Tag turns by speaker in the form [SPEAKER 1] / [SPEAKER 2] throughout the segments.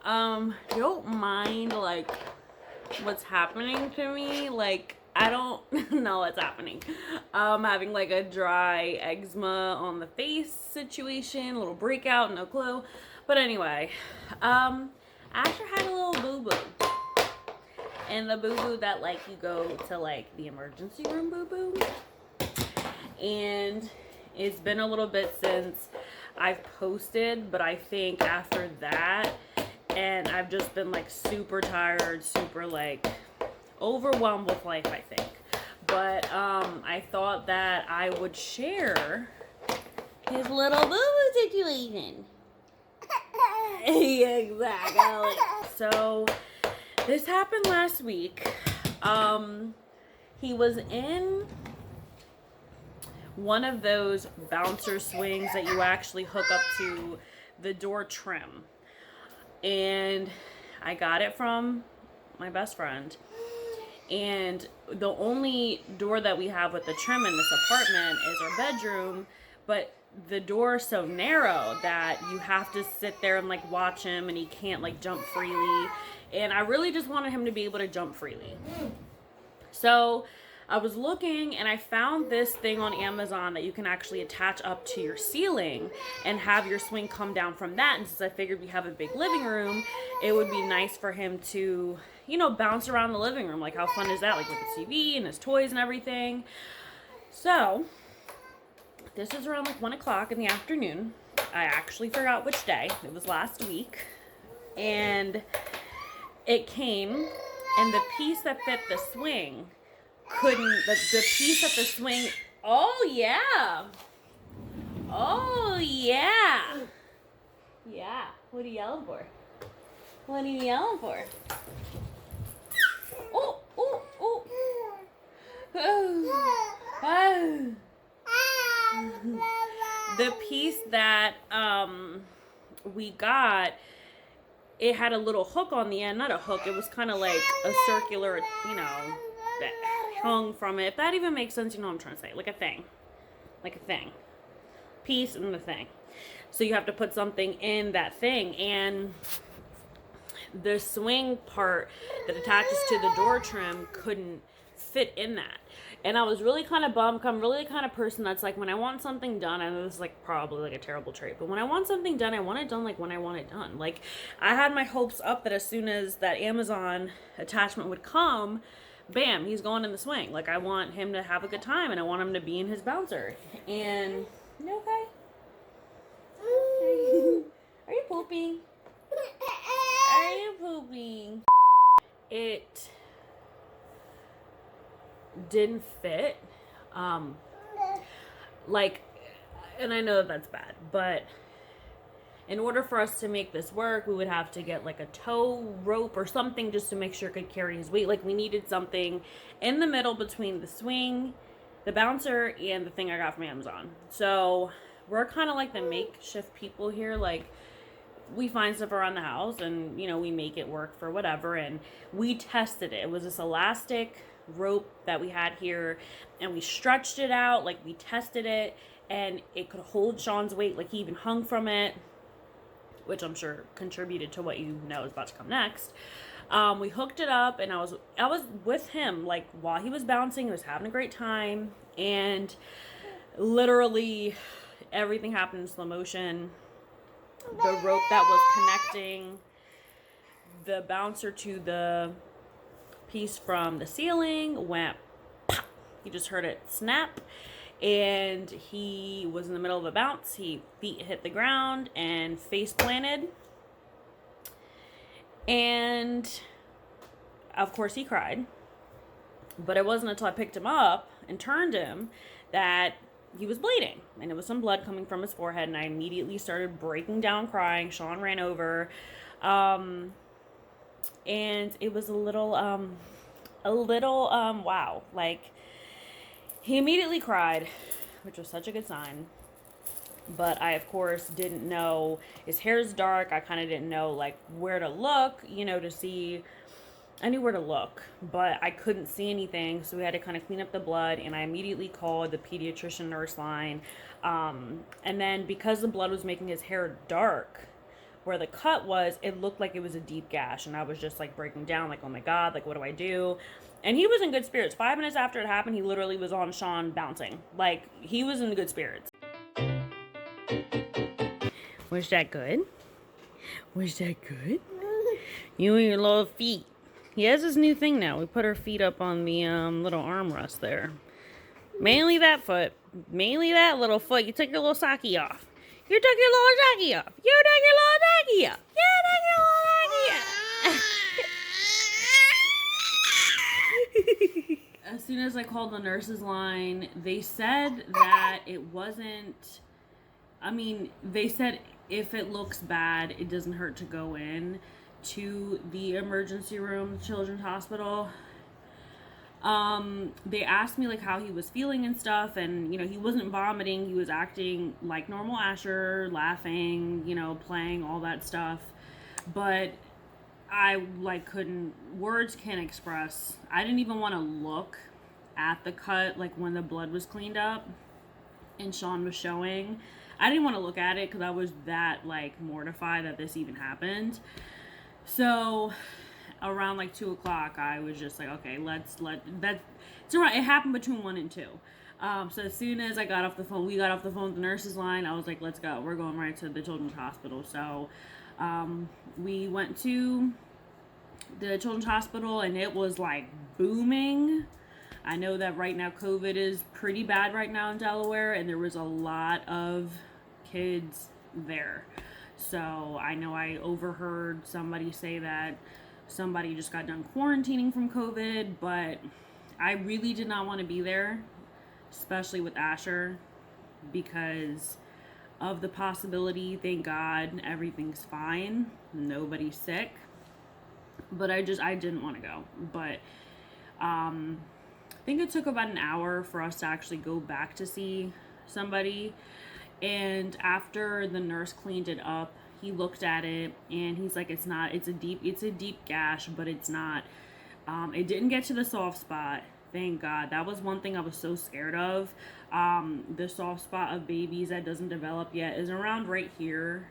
[SPEAKER 1] Don't mind like what's happening to me. Like I don't know what's happening. Having like a dry eczema on the face situation, a little breakout, no clue. But anyway, Asher had a little boo boo. And the boo boo that like you go to like the emergency room boo boo. And it's been a little bit since I've posted, but I think after that, and I've just been like super tired, super like overwhelmed with life, I think. But I thought that I would share his little boo boo situation. Yeah, exactly. So this happened last week. He was in one of those bouncer swings that you actually hook up to the door trim. And I got it from my best friend. And the only door that we have with the trim in this apartment is our bedroom, but the door's so narrow that you have to sit there and like watch him, and he can't like jump freely. And I really just wanted him to be able to jump freely. So I was looking and I found this thing on Amazon that you can actually attach up to your ceiling and have your swing come down from that. And since I figured we have a big living room, it would be nice for him to, you know, bounce around the living room. Like, how fun is that? Like with the TV and his toys and everything. So this is around like 1 o'clock in the afternoon. I actually forgot which day. It was last week. And it came, and the piece that fit the swing couldn't, the piece that the swing, oh yeah. Oh yeah. Yeah. What are you yelling for? What are you yelling for? Oh, oh, oh. Oh. The piece that we got, it had a little hook on the end. Not a hook, it was kind of like a circular, you know, that hung from it. If that even makes sense, you know what I'm trying to say. Like a thing. Like a thing. Piece and the thing. So you have to put something in that thing. And the swing part that attaches to the door trim couldn't fit in that. And I was really kind of bummed. I'm really the kind of person that's like, when I want something done, I know this is like probably like a terrible trait, but when I want something done, I want it done like when I want it done. Like, I had my hopes up that as soon as that Amazon attachment would come, bam, he's going in the swing. Like, I want him to have a good time, and I want him to be in his bouncer. And, you okay? Are you pooping? Are you pooping? It didn't fit. Like, and I know that's bad, but in order for us to make this work, we would have to get like a tow rope or something just to make sure it could carry his weight. Like, we needed something in the middle between the swing, the bouncer, and the thing I got from Amazon. So we're kind of like the makeshift people here. Like, we find stuff around the house and, you know, we make it work for whatever. And we tested it. It was this elastic rope that we had here, and we stretched it out. Like, we tested it, and it could hold Sean's weight. Like, he even hung from it, which I'm sure contributed to what you know is about to come next. We hooked it up, and I was with him, like, while he was bouncing. He was having a great time, and literally everything happened in slow motion. The rope that was connecting the bouncer to the piece from the ceiling went pop. You just heard it snap, and he was in the middle of a bounce. Feet hit the ground and face planted, and of course he cried. But it wasn't until I picked him up and turned him that he was bleeding, and it was some blood coming from his forehead, and I immediately started breaking down crying. Sean ran over, and it was a little wow. Like, he immediately cried, which was such a good sign. But I, of course, didn't know. His hair's dark. I kind of didn't know, like, where to look, you know, to see. I knew where to look, but I couldn't see anything, so we had to kind of clean up the blood, and I immediately called the pediatrician nurse line. And then because the blood was making his hair dark, where the cut was, it looked like it was a deep gash. And I was just like breaking down, like, oh my God, like, what do I do? And he was in good spirits. 5 minutes after it happened, he literally was on Sean bouncing. Like, he was in good spirits. Was that good? Was that good? You and your little feet. He has his new thing now. We put our feet up on the little armrest there. Mainly that foot. Mainly that little foot. You took your little socky off. You took your little socky off. You took your little socky off. You took your little socky off. As soon as I called the nurse's line, they said that it wasn't... I mean, they said if it looks bad, it doesn't hurt to go in to the emergency room, Children's Hospital. They asked me like how he was feeling and stuff, and you know, he wasn't vomiting. He was acting like normal Asher, laughing, you know, playing, all that stuff. But I like words can't express. I didn't even want to look at the cut like when the blood was cleaned up and Sean was showing. I didn't want to look at it because I was that like mortified that this even happened. So around like 2 o'clock, I was just like, okay, let's let that. It's alright. It happened between 1 and 2. So as soon as I got off the phone, we got off the phone with the nurse's line. I was like, let's go. We're going right to the Children's Hospital. So we went to the Children's Hospital, and it was like booming. I know that right now COVID is pretty bad right now in Delaware, and there was a lot of kids there. So I know I overheard somebody say that somebody just got done quarantining from COVID, but I really did not want to be there, especially with Asher, because of the possibility. Thank God everything's fine. Nobody's sick. But I didn't want to go. But I think it took about an hour for us to actually go back to see somebody. And after the nurse cleaned it up, he looked at it and he's like, it's a deep gash, but it's not, it didn't get to the soft spot. Thank God. That was one thing I was so scared of. The soft spot of babies that doesn't develop yet is around right here.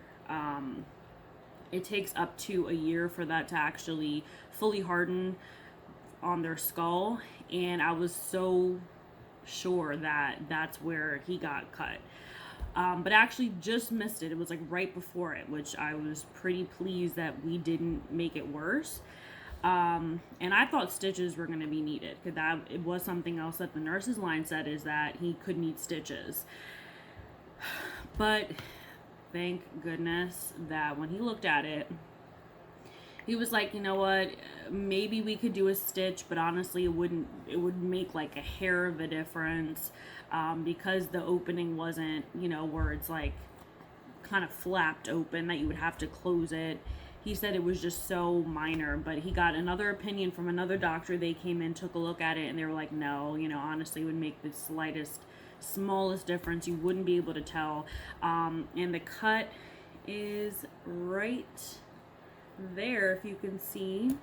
[SPEAKER 1] It takes up to a year for that to actually fully harden on their skull. And I was so sure that that's where he got cut. But actually just missed it. It was like right before it, which I was pretty pleased that we didn't make it worse. And I thought stitches were going to be needed, because it was something else that the nurse's line said, is that he could need stitches. But thank goodness that when he looked at it, he was like, you know what, maybe we could do a stitch, but honestly it would make like a hair of a difference, because the opening wasn't, you know, where it's like kind of flapped open that you would have to close it. He said it was just so minor, but he got another opinion from another doctor. They came in, took a look at it, and they were like, no, you know, honestly it would make the smallest difference. You wouldn't be able to tell. And the cut is right there, if you can see.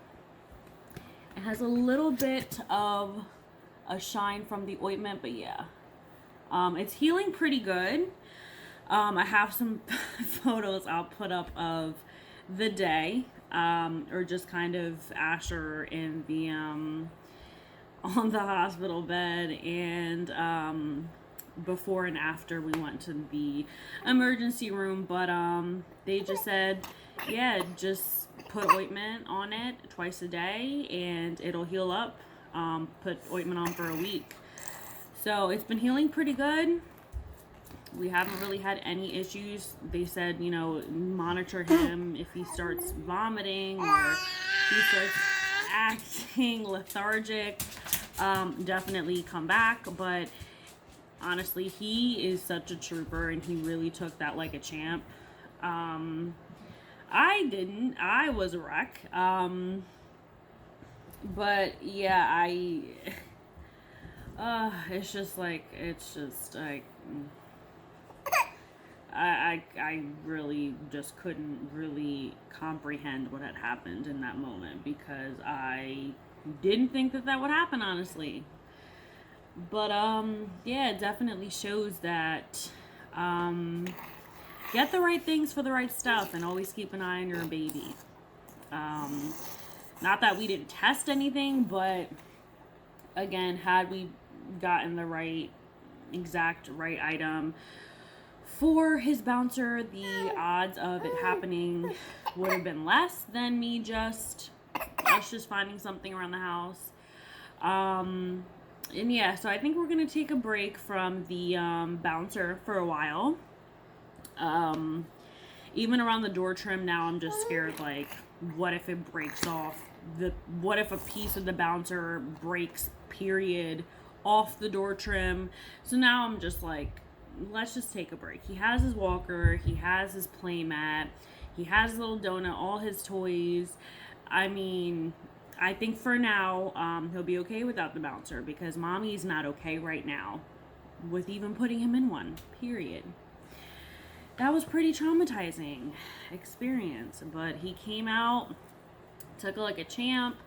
[SPEAKER 1] It has a little bit of a shine from the ointment, but yeah, it's healing pretty good. I have some photos I'll put up of the day, or just kind of Asher in the on the hospital bed, and before and after we went to the emergency room. But they just said, yeah, just put ointment on it twice a day and it'll heal up. Put ointment on for a week. So it's been healing pretty good. We haven't really had any issues. They said, you know, monitor him. If he starts vomiting or he starts acting lethargic, definitely come back. But honestly, he is such a trooper, and he really took that like a champ. I didn't. I was a wreck. But yeah, it's just like, I really just couldn't really comprehend what had happened in that moment, because I didn't think that would happen, honestly. But yeah, it definitely shows that get the right things for the right stuff, and always keep an eye on your baby. Not that we didn't test anything, but again, had we gotten the exact right item for his bouncer, the odds of it happening would have been less than us just finding something around the house. And yeah, so I think we're gonna take a break from the bouncer for a while. Even around the door trim now, I'm just scared, like, what if it breaks off? What if a piece of the bouncer breaks, period, off the door trim? So now I'm just like, let's just take a break. He has his walker, he has his play mat, he has his little donut, all his toys. I mean, I think for now, he'll be okay without the bouncer, because mommy's not okay right now with even putting him in one, period. That was pretty traumatizing experience, but he came out, took it like a champ.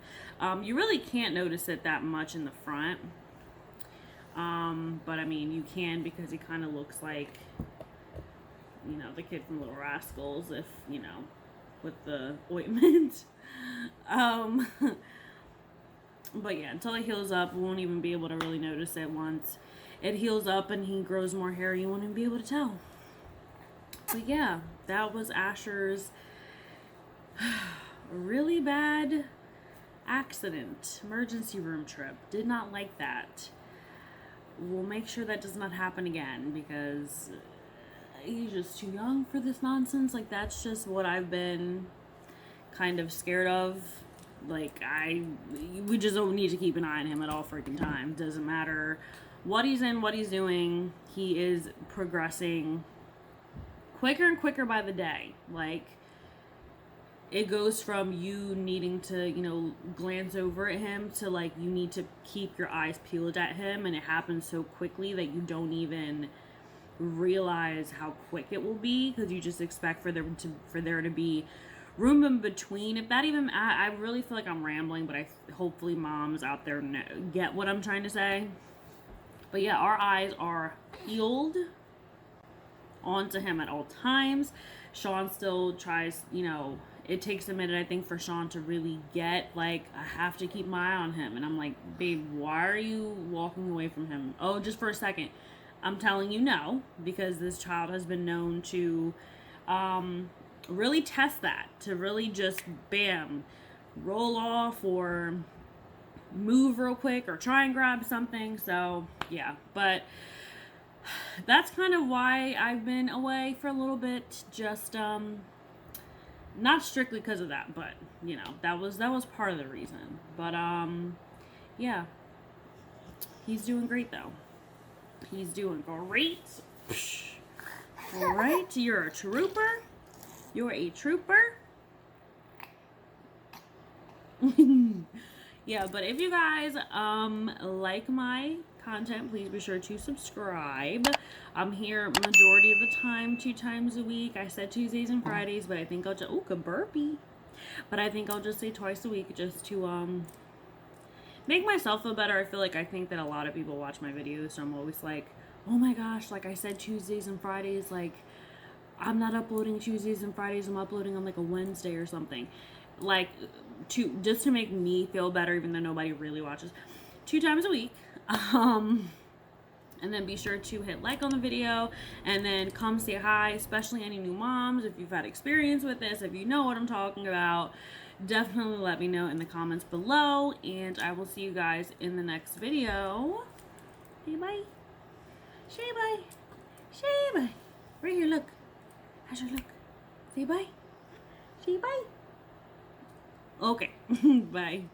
[SPEAKER 1] You really can't notice it that much in the front. But I mean, you can, because he kind of looks like, you know, the kid from Little Rascals, if, you know, with the ointment. But yeah, until it heals up, we won't even be able to really notice it. Once it heals up and he grows more hair, you won't even be able to tell. But yeah, that was Asher's really bad accident, emergency room trip. Did not like that. We'll make sure that does not happen again, because he's just too young for this nonsense. Like, that's just what I've been kind of scared of. Like, we just don't need to keep an eye on him at all freaking time. Doesn't matter what he's in, what he's doing. He is progressing quicker and quicker by the day. Like, it goes from you needing to, you know, glance over at him to, like, you need to keep your eyes peeled at him, and it happens so quickly that you don't even realize how quick it will be, because you just expect for there to be room in between. If that even, I really feel like I'm rambling, but hopefully moms out there get what I'm trying to say. But yeah, our eyes are peeled onto him at all times. Sean still tries, you know, it takes a minute, I think, for Sean to really get, like, I have to keep my eye on him. And I'm like, babe, why are you walking away from him? Oh, just for a second. I'm telling you no, because this child has been known to really test that, to really just, bam, roll off or move real quick or try and grab something. So, yeah, but that's kind of why I've been away for a little bit. Just not strictly because of that, but you know, that was part of the reason. But yeah, he's doing great though. He's doing great. All right, you're a trooper. You're a trooper. Yeah, but if you guys like my content, please be sure to subscribe. I'm here majority of the time, 2 times a week. I said Tuesdays and Fridays, but I think I'll just, a burpee. But I think I'll just say twice a week, just to make myself feel better. I think that a lot of people watch my videos, so I'm always like, oh my gosh, like I said Tuesdays and Fridays, like I'm not uploading Tuesdays and Fridays, I'm uploading on like a Wednesday or something. Like, just to make me feel better, even though nobody really watches. 2 times a week. And then be sure to hit like on the video, and then come say hi, especially any new moms. If you've had experience with this, if you know what I'm talking about, definitely let me know in the comments below, and I will see you guys in the next video. Say bye. Say bye. Say bye. Right here, look. Asher, look. Say bye. Say bye. Okay. Bye.